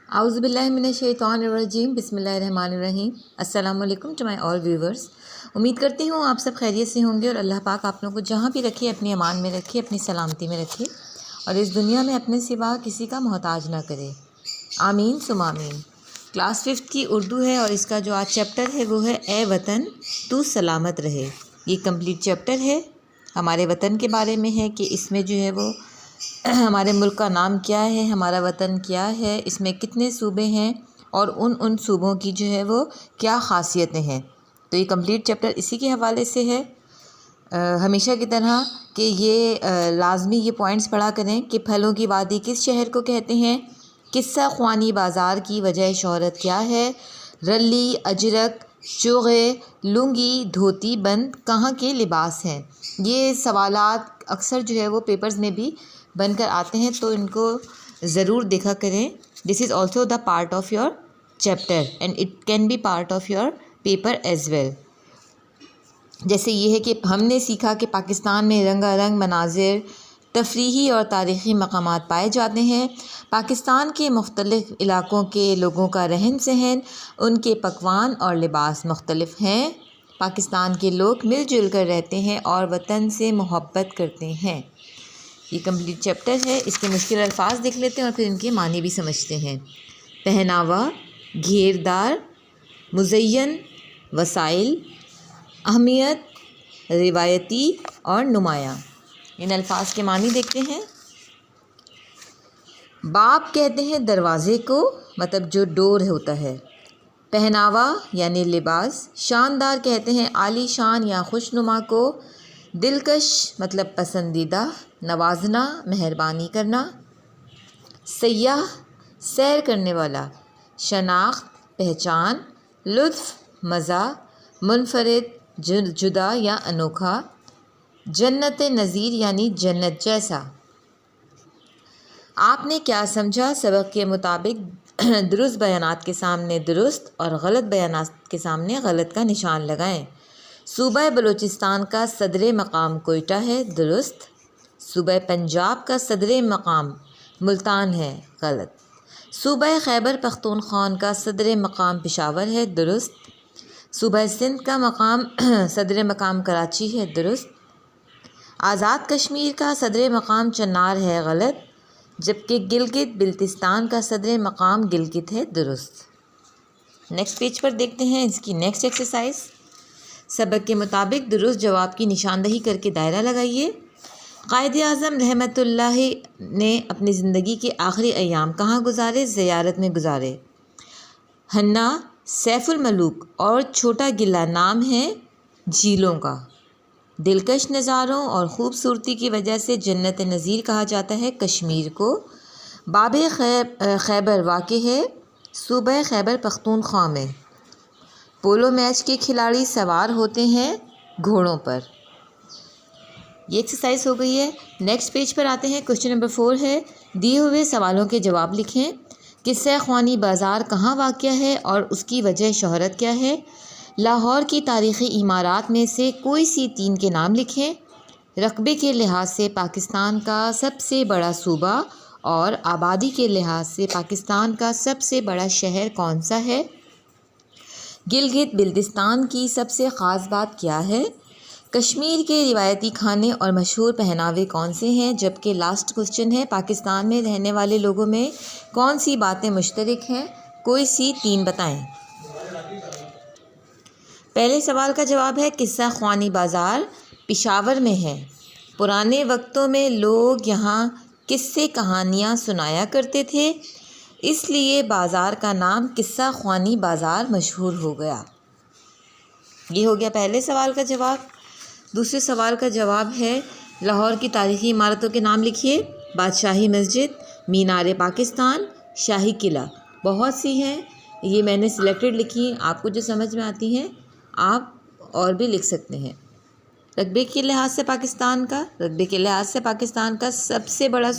اعوذ باللہ من الشیطان الرجیم بسم اللہ الرحمن الرحیم۔ السلام علیکم ٹو مائی آل ویورز۔ امید کرتی ہوں آپ سب خیریت سے ہوں گے اور اللہ پاک آپ لوگوں کو جہاں بھی رکھے اپنی امان میں رکھے، اپنی سلامتی میں رکھے اور اس دنیا میں اپنے سوا کسی کا محتاج نہ کرے، آمین ثم آمین۔ کلاس 5 کی اردو ہے اور اس کا جو آج چیپٹر ہے وہ ہے اے وطن تو سلامت رہے۔ یہ کمپلیٹ چیپٹر ہے، ہمارے وطن کے بارے میں ہے کہ اس میں جو ہے وہ ہمارے ملک کا نام کیا ہے، ہمارا وطن کیا ہے، اس میں کتنے صوبے ہیں اور ان صوبوں کی جو ہے وہ کیا خاصیتیں ہیں۔ تو یہ کمپلیٹ چیپٹر اسی کے حوالے سے ہے۔ ہمیشہ کی طرح کہ یہ لازمی یہ پوائنٹس پڑھا کریں کہ پھلوں کی وادی کس شہر کو کہتے ہیں، قصہ خوانی بازار کی وجہ شہرت کیا ہے، رلی، اجرک، چوغے، لنگی، دھوتی، بند کہاں کے لباس ہیں۔ یہ سوالات اکثر جو ہے وہ پیپرز میں بھی بن کر آتے ہیں، تو ان کو ضرور دیکھا کریں۔ This is also the part of your chapter and it can be part of your paper as well. جیسے یہ ہے کہ ہم نے سیکھا کہ پاکستان میں رنگا رنگ مناظر، تفریحی اور تاریخی مقامات پائے جاتے ہیں۔ پاکستان کے مختلف علاقوں کے لوگوں کا رہن سہن، ان کے پکوان اور لباس مختلف ہیں۔ پاکستان کے لوگ مل جل کر رہتے ہیں اور وطن سے محبت کرتے ہیں۔ یہ کمپلیٹ چیپٹر ہے، اس کے مشکل الفاظ دیکھ لیتے ہیں اور پھر ان کے معنی بھی سمجھتے ہیں۔ پہناوا، گھیردار، مزین، وسائل، اہمیت، روایتی اور نمایاں۔ ان الفاظ کے معنی دیکھتے ہیں۔ باب کہتے ہیں دروازے کو، مطلب جو ڈور ہوتا ہے۔ پہناوا یعنی لباس، شاندار کہتے ہیں عالی شان یا خوشنما کو، دلکش مطلب پسندیدہ، نوازنا مہربانی کرنا، سیاح سیر کرنے والا، شناخت پہچان، لطف مزہ، منفرد جدا یا انوکھا، جنت نظیر یعنی جنت جیسا۔ آپ نے کیا سمجھا؟ سبق کے مطابق درست بیانات کے سامنے درست اور غلط بیانات کے سامنے غلط کا نشان لگائیں۔ صوبہ بلوچستان کا صدر مقام کوئٹہ ہے، درست۔ صوبہ پنجاب کا صدر مقام ملتان ہے، غلط۔ صوبہ خیبر پختونخوا کا صدر مقام پشاور ہے، درست۔ صوبہ سندھ کا صدر مقام کراچی ہے، درست۔ آزاد کشمیر کا صدر مقام چنار ہے، غلط، جبکہ گلگت بلتستان کا صدر مقام گلگت ہے، درست۔ نیکسٹ پیج پر دیکھتے ہیں اس کی نیکسٹ ایکسرسائز۔ سبق کے مطابق درست جواب کی نشاندہی کر کے دائرہ لگائیے۔ قائد اعظم رحمۃ اللہ نے اپنی زندگی کے آخری ایام کہاں گزارے؟ زیارت میں گزارے۔ ہنّا، سیف الملوک اور چھوٹا گلہ نام ہیں جھیلوں کا۔ دلکش نظاروں اور خوبصورتی کی وجہ سے جنت نظیر کہا جاتا ہے کشمیر کو۔ باب خیبر واقع ہے صوبہ خیبر پختونخوا میں۔ پولو میچ کے کھلاڑی سوار ہوتے ہیں گھوڑوں پر۔ یہ ایکسرسائز ہو گئی ہے۔ نیکسٹ پیج پر آتے ہیں۔ کوشچن نمبر 4 ہے، دیے ہوئے سوالوں کے جواب لکھیں۔ قصہ خوانی بازار کہاں واقع ہے اور اس کی وجہ شہرت کیا ہے؟ لاہور کی تاریخی عمارات میں سے کوئی سی 3 کے نام لکھیں۔ رقبے کے لحاظ سے پاکستان کا سب سے بڑا صوبہ اور آبادی کے لحاظ سے پاکستان کا سب سے بڑا شہر کون سا ہے؟ گلگت بلتستان کی سب سے خاص بات کیا ہے؟ کشمیر کے روایتی کھانے اور مشہور پہناوے کون سے ہیں؟ جبکہ لاسٹ کوشچن ہے، پاکستان میں رہنے والے لوگوں میں کون سی باتیں مشترک ہیں؟ کوئی سی 3 بتائیں۔ پہلے سوال کا جواب ہے قصہ خوانی بازار پشاور میں ہے۔ پرانے وقتوں میں لوگ یہاں قصے کہانیاں سنایا کرتے تھے، اس لیے بازار کا نام قصہ خوانی بازار مشہور ہو گیا۔ یہ ہو گیا پہلے سوال کا جواب۔ دوسرے سوال کا جواب ہے لاہور کی تاریخی عمارتوں کے نام لکھیے۔ بادشاہی مسجد، مینار پاکستان، شاہی قلعہ۔ بہت سی ہیں، یہ میں نے سلیکٹڈ لکھی ہیں، آپ کو جو سمجھ میں آتی ہیں آپ اور بھی لکھ سکتے ہیں۔ رقبے کے لحاظ سے پاکستان کا سب سے بڑا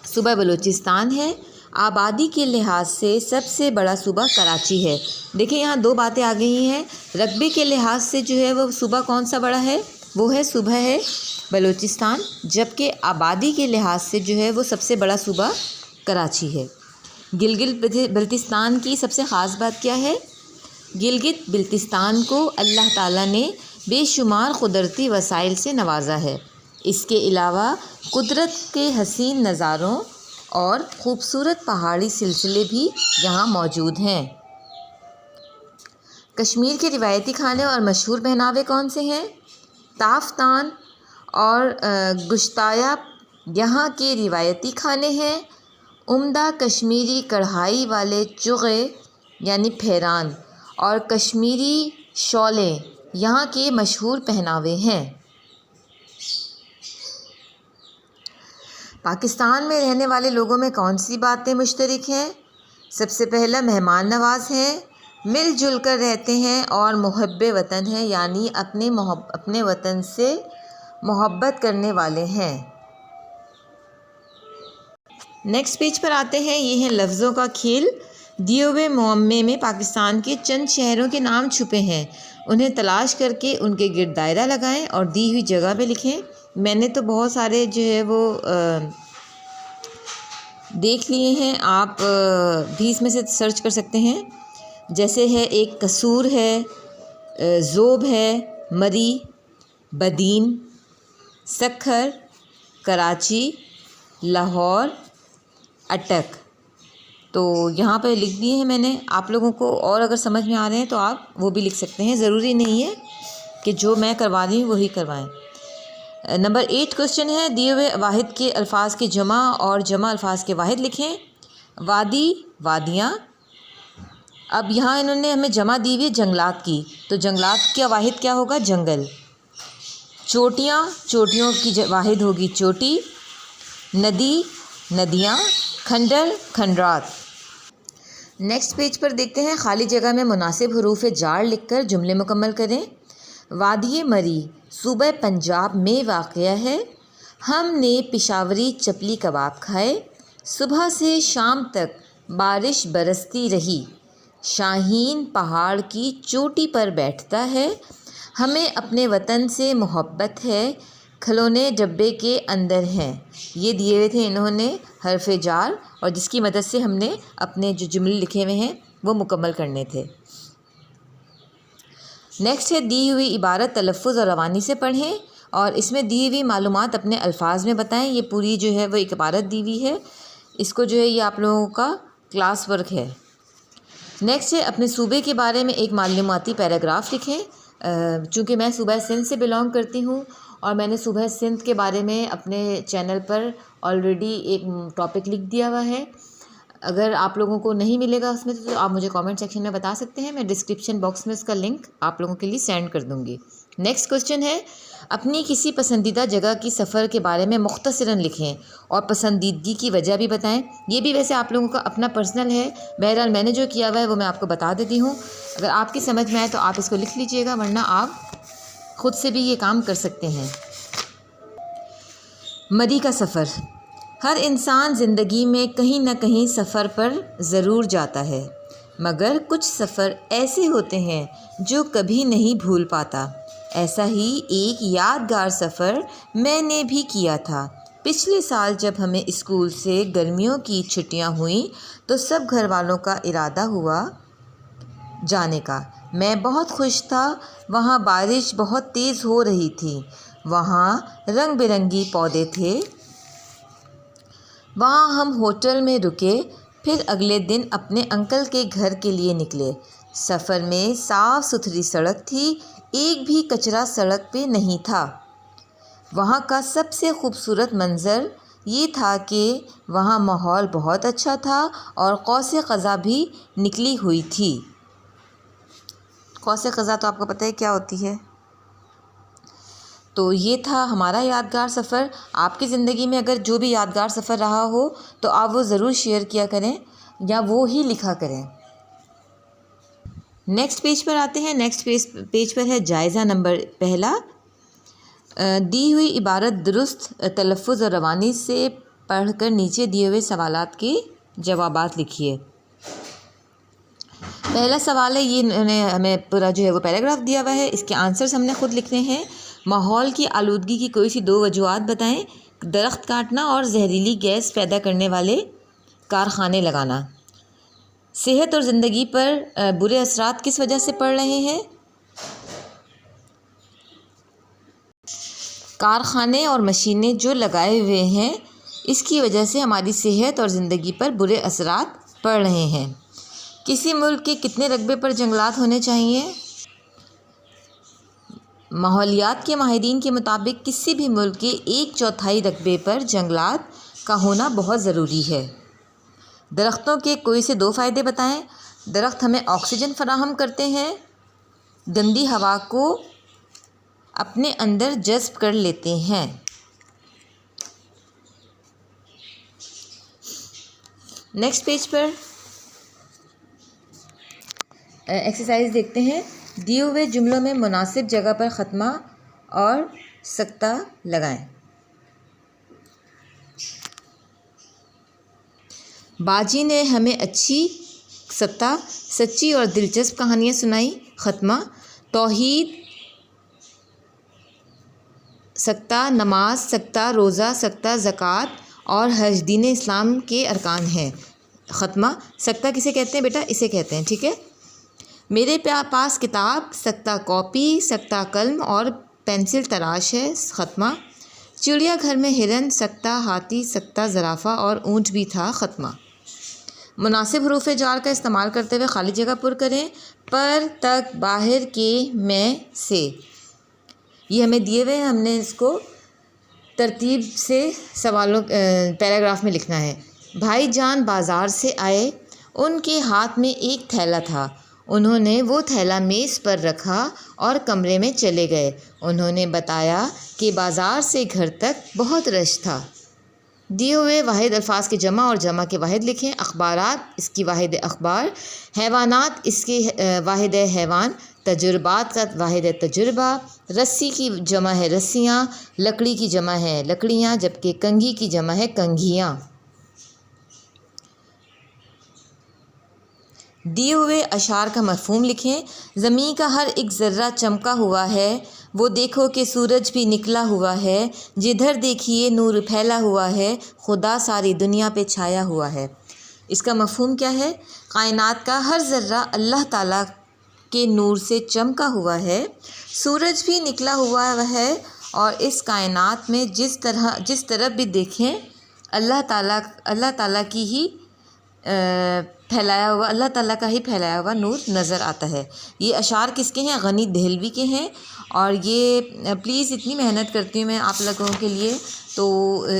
صوبہ بلوچستان ہے۔ آبادی کے لحاظ سے سب سے بڑا صوبہ کراچی ہے۔ دیکھیں یہاں 2 باتیں آ گئی ہیں۔ رقبے کے لحاظ سے جو ہے وہ صوبہ کون سا بڑا ہے؟ وہ ہے صوبہ ہے بلوچستان، جبکہ آبادی کے لحاظ سے جو ہے وہ سب سے بڑا صوبہ کراچی ہے۔ گلگت بلتستان کی سب سے خاص بات کیا ہے؟ گلگت بلتستان کو اللہ تعالیٰ نے بے شمار قدرتی وسائل سے نوازا ہے۔ اس کے علاوہ قدرت کے حسین نظاروں اور خوبصورت پہاڑی سلسلے بھی یہاں موجود ہیں۔ کشمیر کے روایتی کھانے اور مشہور پہناوے کون سے ہیں؟ تافتان اور گشتایا یہاں کے روایتی کھانے ہیں۔ عمدہ کشمیری کڑھائی والے چغے یعنی پھیران اور کشمیری شولے یہاں کے مشہور پہناوے ہیں۔ پاکستان میں رہنے والے لوگوں میں کون سی باتیں مشترک ہیں؟ سب سے پہلا مہمان نواز ہیں، مل جل کر رہتے ہیں اور محب وطن ہیں، یعنی اپنے وطن سے محبت کرنے والے ہیں۔ نیکسٹ پیج پر آتے ہیں، یہ ہیں لفظوں کا کھیل۔ دیے ہوئے معمے میں پاکستان کے چند شہروں کے نام چھپے ہیں، انہیں تلاش کر کے ان کے گرد دائرہ لگائیں اور دی ہوئی جگہ پہ لکھیں۔ میں نے تو بہت سارے جو ہے وہ دیکھ لیے ہیں، آپ بھی اس میں سے سرچ کر سکتے ہیں۔ جیسے ہے ایک قصور ہے، ذوب ہے، مری، بدین، سکھر، کراچی، لاہور، اٹک۔ تو یہاں پہ لکھ دیے ہیں میں نے، آپ لوگوں کو اور اگر سمجھ میں آ رہے ہیں تو آپ وہ بھی لکھ سکتے ہیں، ضروری نہیں ہے کہ جو میں کروا رہی ہوں وہی کروائیں۔ نمبر 8 کوشچن ہے، دیے ہوئے واحد کے الفاظ کے جمع اور جمع الفاظ کے واحد لکھیں۔ وادی، وادیاں۔ اب یہاں انہوں نے ہمیں جمع دی ہوئی جنگلات کی، تو جنگلات کا واحد کیا ہوگا؟ جنگل۔ چوٹیاں، چوٹیوں کی واحد ہوگی چوٹی۔ ندی، ندیاں۔ کھنڈر، کھنڈرات۔ نیکسٹ پیج پر دیکھتے ہیں، خالی جگہ میں مناسب حروف جار لکھ کر جملے مکمل کریں۔ وادی مری صوبہ پنجاب میں واقع ہے۔ ہم نے پشاوری چپلی کباب کھائے۔ صبح سے شام تک بارش برستی رہی۔ شاہین پہاڑ کی چوٹی پر بیٹھتا ہے۔ ہمیں اپنے وطن سے محبت ہے۔ کھلونے ڈبے کے اندر ہیں۔ یہ دیے ہوئے تھے انہوں نے حرف جار، اور جس کی مدد سے ہم نے اپنے جو جملے لکھے ہوئے ہیں وہ مکمل کرنے تھے۔ نیکسٹ ہے، دی ہوئی عبارت تلفظ اور روانی سے پڑھیں اور اس میں دی ہوئی معلومات اپنے الفاظ میں بتائیں۔ یہ پوری جو ہے وہ ایک عبارت دی ہوئی ہے، اس کو جو ہے یہ آپ لوگوں کا کلاس ورک ہے۔ نیکسٹ ہے، اپنے صوبے کے بارے میں ایک معلوماتی پیراگراف لکھیں۔ چونکہ میں صوبہ سندھ سے بلانگ کرتی ہوں اور میں نے صوبہ سندھ کے بارے میں اپنے چینل پر آلریڈی ایک ٹاپک لکھ دیا ہوا ہے۔ اگر آپ لوگوں کو نہیں ملے گا اس میں تو آپ مجھے کامنٹ سیکشن میں بتا سکتے ہیں، میں ڈسکرپشن باکس میں اس کا لنک آپ لوگوں کے لیے سینڈ کر دوں گی۔ نیکسٹ کوشچن ہے، اپنی کسی پسندیدہ جگہ کی سفر کے بارے میں مختصراً لکھیں اور پسندیدگی کی وجہ بھی بتائیں۔ یہ بھی ویسے آپ لوگوں کا اپنا پرسنل ہے، بہرحال میں نے جو کیا ہوا ہے وہ میں آپ کو بتا دیتی ہوں۔ اگر آپ کی سمجھ میں آئے تو آپ اس کو لکھ لیجئے گا، ورنہ آپ خود سے بھی یہ کام کر سکتے ہیں۔ مری کا سفر۔ ہر انسان زندگی میں کہیں نہ کہیں سفر پر ضرور جاتا ہے، مگر کچھ سفر ایسے ہوتے ہیں جو کبھی نہیں بھول پاتا۔ ایسا ہی ایک یادگار سفر میں نے بھی کیا تھا۔ پچھلے سال جب ہمیں اسکول سے گرمیوں کی چھٹیاں ہوئیں تو سب گھر والوں کا ارادہ ہوا جانے کا۔ میں بہت خوش تھا۔ وہاں بارش بہت تیز ہو رہی تھی، وہاں رنگ برنگی پودے تھے۔ وہاں ہم ہوٹل میں رکے، پھر اگلے دن اپنے انکل کے گھر کے لیے نکلے۔ سفر میں صاف ستھری سڑک تھی، ایک بھی کچرا سڑک پہ نہیں تھا۔ وہاں کا سب سے خوبصورت منظر یہ تھا کہ وہاں ماحول بہت اچھا تھا اور قوس قزح بھی نکلی ہوئی تھی۔ قوس قزح تو آپ کو پتہ ہے کیا ہوتی ہے۔ تو یہ تھا ہمارا یادگار سفر۔ آپ کی زندگی میں اگر جو بھی یادگار سفر رہا ہو تو آپ وہ ضرور شیئر کیا کریں یا وہ ہی لکھا کریں۔ نیکسٹ پیج پر آتے ہیں۔ نیکسٹ پیج پر ہے جائزہ نمبر پہلا۔ دی ہوئی عبارت درست تلفظ اور روانی سے پڑھ کر نیچے دیے ہوئے سوالات کے جوابات لکھیے۔ پہلا سوال ہے، یہ انہوں نے ہمیں پورا جو ہے وہ پیراگراف دیا ہوا ہے، اس کے آنسرز ہم نے خود لکھنے ہیں۔ ماحول کی آلودگی کی کوئی سی 2 وجوہات بتائیں۔ درخت کاٹنا اور زہریلی گیس پیدا کرنے والے کارخانے لگانا۔ صحت اور زندگی پر برے اثرات کس وجہ سے پڑ رہے ہیں؟ کارخانے اور مشینیں جو لگائے ہوئے ہیں اس کی وجہ سے ہماری صحت اور زندگی پر برے اثرات پڑ رہے ہیں۔ کسی ملک کے کتنے رقبے پر جنگلات ہونے چاہیے؟ ماحولیات کے ماہرین کے مطابق کسی بھی ملک کے 1/4 رقبے پر جنگلات کا ہونا بہت ضروری ہے۔ درختوں کے کوئی سے 2 فائدے بتائیں۔ درخت ہمیں آکسیجن فراہم کرتے ہیں، گندی ہوا کو اپنے اندر جذب کر لیتے ہیں۔ نیکسٹ پیج پر ایکسرسائز دیکھتے ہیں۔ دیے ہوئے جملوں میں مناسب جگہ پر خطمہ اور سکتہ لگائیں۔ باجی نے ہمیں اچھی سکتہ سچی اور دلچسپ کہانیاں سنائی۔ خطمہ توحید سکتہ، نماز سکتہ، روزہ سکتہ، زکوٰۃ اور حج دین اسلام کے ارکان ہیں۔ خطمہ سکتہ کسے کہتے ہیں بیٹا؟ اسے کہتے ہیں، ٹھیک ہے۔ میرے پاس کتاب سکتہ کاپی سکتہ قلم اور پینسل تراش ہے۔ خطمہ چڑیا گھر میں ہرن سکتہ ہاتھی سکتہ زرافہ اور اونٹ بھی تھا۔ خطمہ مناسب حروف جار کا استعمال کرتے ہوئے خالی جگہ پر کریں۔ پر تک باہر کے میں سے، یہ ہمیں دیے ہوئے ہیں، ہم نے اس کو ترتیب سے سوالوں پیراگراف میں لکھنا ہے۔ بھائی جان بازار سے آئے، ان کے ہاتھ میں ایک تھیلا تھا۔ انہوں نے وہ تھیلا میز پر رکھا اور کمرے میں چلے گئے۔ انہوں نے بتایا کہ بازار سے گھر تک بہت رش تھا۔ دیے ہوئے واحد الفاظ کے جمع اور جمع کے واحد لکھیں۔ اخبارات اس کی واحد اخبار، حیوانات اس کی واحد حیوان، تجربات کا واحد تجربہ، رسی کی جمع ہے رسیاں، لکڑی کی جمع ہے لکڑیاں، جبکہ کنگھی کی جمع ہے کنگھیاں۔ دیے ہوئے اشعار کا مفہوم لکھیں۔ زمین کا ہر ایک ذرہ چمکا ہوا ہے، وہ دیکھو کہ سورج بھی نکلا ہوا ہے، جدھر دیکھیے نور پھیلا ہوا ہے، خدا ساری دنیا پہ چھایا ہوا ہے۔ اس کا مفہوم کیا ہے؟ کائنات کا ہر ذرہ اللہ تعالیٰ کے نور سے چمکا ہوا ہے، سورج بھی نکلا ہوا ہے، اور اس کائنات میں جس طرف بھی دیکھیں اللہ تعالیٰ کی ہی اللہ تعالیٰ کا ہی پھیلایا ہوا نور نظر آتا ہے۔ یہ اشعار کس کے ہیں؟ غنی دہلوی کے ہیں، اور یہ پلیز اتنی محنت کرتی ہوں میں آپ لوگوں کے لیے، تو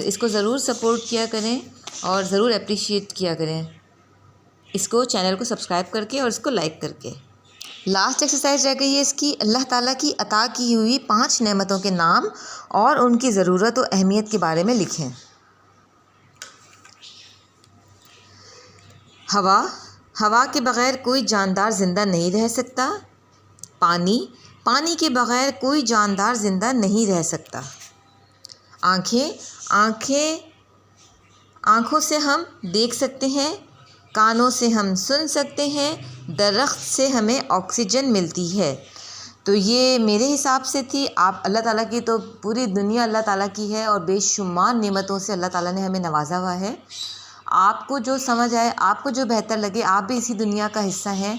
اس کو ضرور سپورٹ کیا کریں اور ضرور اپریشیٹ کیا کریں اس کو، چینل کو سبسکرائب کر کے اور اس کو لائک کر کے۔ لاسٹ ایکسرسائز رہ گئی ہے اس کی۔ اللہ تعالیٰ کی عطا کی ہوئی 5 نعمتوں کے نام اور ان کی ضرورت و اہمیت کے بارے میں لکھیں۔ ہوا کے بغیر کوئی جاندار زندہ نہیں رہ سکتا۔ پانی کے بغیر کوئی جاندار زندہ نہیں رہ سکتا۔ آنکھوں سے ہم دیکھ سکتے ہیں، کانوں سے ہم سن سکتے ہیں، درخت سے ہمیں آکسیجن ملتی ہے۔ تو یہ میرے حساب سے تھی۔ آپ اللہ تعالیٰ کی تو پوری دنیا اللہ تعالیٰ کی ہے، اور بے شمار نعمتوں سے اللہ تعالیٰ نے ہمیں نوازا ہوا ہے۔ آپ کو جو سمجھ آئے، آپ کو جو بہتر لگے، آپ بھی اسی دنیا کا حصہ ہیں،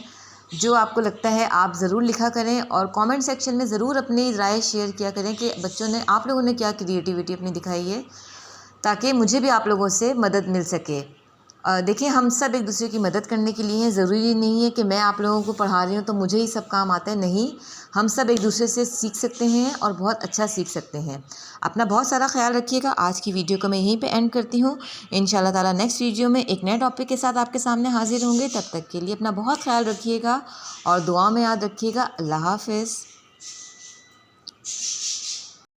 جو آپ کو لگتا ہے آپ ضرور لکھا کریں، اور کامنٹ سیکشن میں ضرور اپنی رائے شیئر کیا کریں کہ آپ لوگوں نے کیا کریٹیوٹی اپنی دکھائی ہے، تاکہ مجھے بھی آپ لوگوں سے مدد مل سکے۔ دیکھیں ہم سب ایک دوسرے کی مدد کرنے کے لیے ہیں، ضروری نہیں ہے کہ میں آپ لوگوں کو پڑھا رہی ہوں تو مجھے ہی سب کام آتا ہے، نہیں، ہم سب ایک دوسرے سے سیکھ سکتے ہیں اور بہت اچھا سیکھ سکتے ہیں۔ اپنا بہت سارا خیال رکھیے گا۔ آج کی ویڈیو کو میں یہیں پہ اینڈ کرتی ہوں۔ انشاءاللہ تعالیٰ نیکسٹ ویڈیو میں ایک نئے ٹاپک کے ساتھ آپ کے سامنے حاضر ہوں گے۔ تب تک کے لیے اپنا بہت خیال رکھیے گا اور دعا میں یاد رکھیے گا۔ اللہ حافظ۔